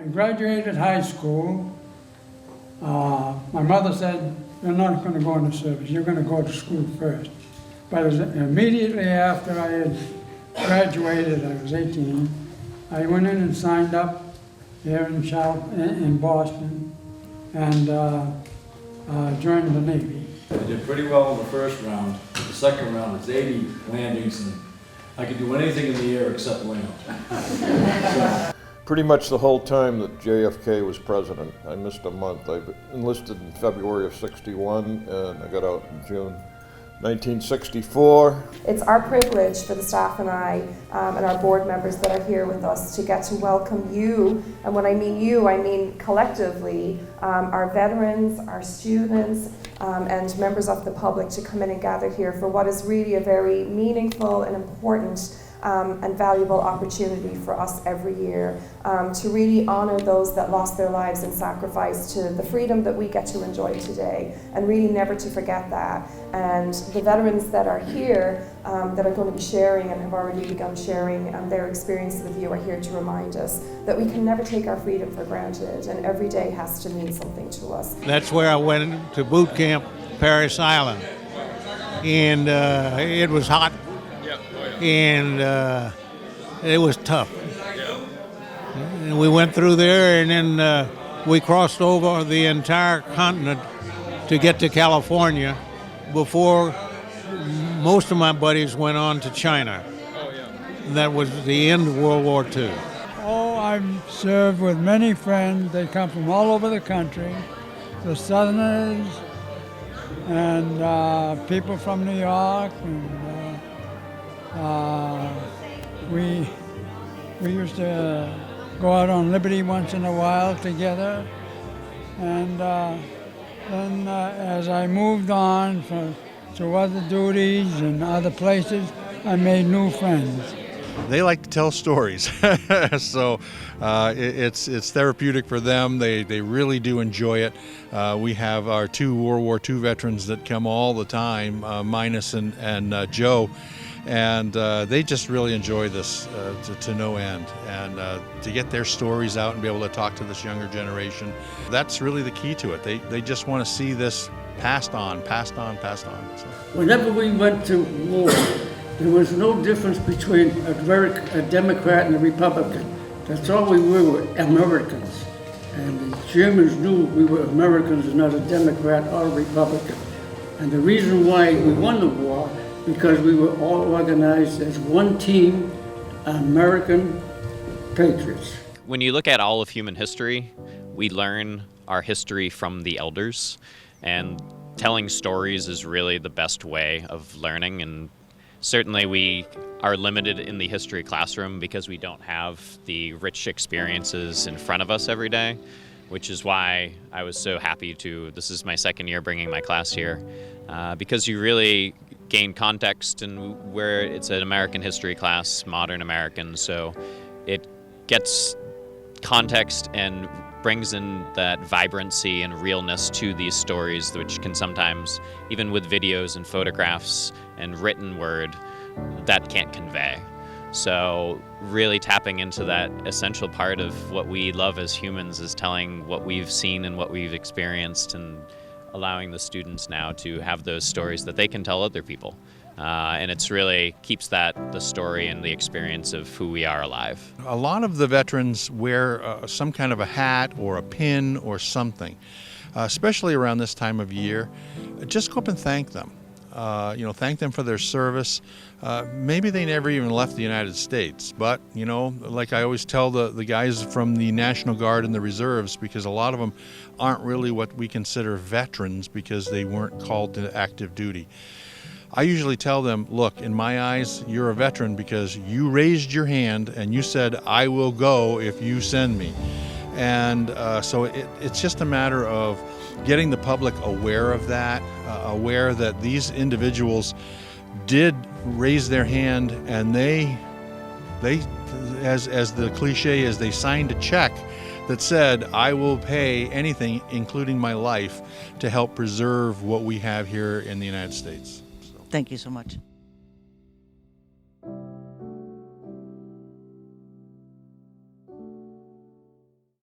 I graduated high school. My mother said, "You're not going to go into service, you're going to go to school first." But immediately after I had graduated, I was 18, I went in and signed up here in Boston and joined the Navy. I did pretty well in the first round. The second round is 80 landings, and I could do anything in the air except land. So, Pretty much the whole time that JFK was president. I missed a month. I enlisted in February of '61 and I got out in June 1964. It's our privilege for the staff and I and our board members that are here with us to get to welcome you, and when I mean you, I mean collectively, our veterans, our students, and members of the public to come in and gather here for what is really a very meaningful and important and valuable opportunity for us every year to really honor those that lost their lives in sacrifice to the freedom that we get to enjoy today, and really never to forget that. And the veterans that are here that are going to be sharing and have already begun sharing their experiences with you are here to remind us that we can never take our freedom for granted, and every day has to mean something to us. That's where I went to boot camp, Paris Island, and it was hot. And it was tough. And we went through there, and then we crossed over the entire continent to get to California before most of my buddies went on to China. And that was the end of World War II. Oh, I've served with many friends. They come from all over the country. The Southerners and people from New York. And, we used to go out on Liberty once in a while together, and then as I moved on to other duties and other places, I made new friends. They like to tell stories, so it's therapeutic for them. They really do enjoy it. We have our 2 World War II veterans that come all the time, Minus and Joe. And they just really enjoy this to no end, and to get their stories out and be able to talk to this younger generation, that's really the key to it. They just want to see this passed on. So. Whenever we went to war, there was no difference between a Democrat and a Republican. That's all we were Americans. And the Germans knew we were Americans and not a Democrat or a Republican. And the reason why we won the war, because we were all organized as one team, American patriots. When you look at all of human history, we learn our history from the elders, and telling stories is really the best way of learning. And certainly we are limited in the history classroom because we don't have the rich experiences in front of us every day, which is why I was so happy this is my second year bringing my class here, because you really gain context, and where it's an American history class, modern American, so it gets context and brings in that vibrancy and realness to these stories, which can sometimes, even with videos and photographs and written word, that can't convey. So really tapping into that essential part of what we love as humans is telling what we've seen and what we've experienced, and allowing the students now to have those stories that they can tell other people. And it's really keeps the story and the experience of who we are alive. A lot of the veterans wear some kind of a hat or a pin or something, especially around this time of year. Just go up and thank them. Thank them for their service. Maybe they never even left the United States, but, like I always tell the guys from the National Guard and the Reserves, because a lot of them aren't really what we consider veterans because they weren't called to active duty. I usually tell them, look, in my eyes, you're a veteran because you raised your hand and you said, I will go if you send me. And so it's just a matter of getting the public aware of that, aware that these individuals did raise their hand, and they as the cliche is, they signed a check that said, I will pay anything, including my life, to help preserve what we have here in the United States. Thank you so much.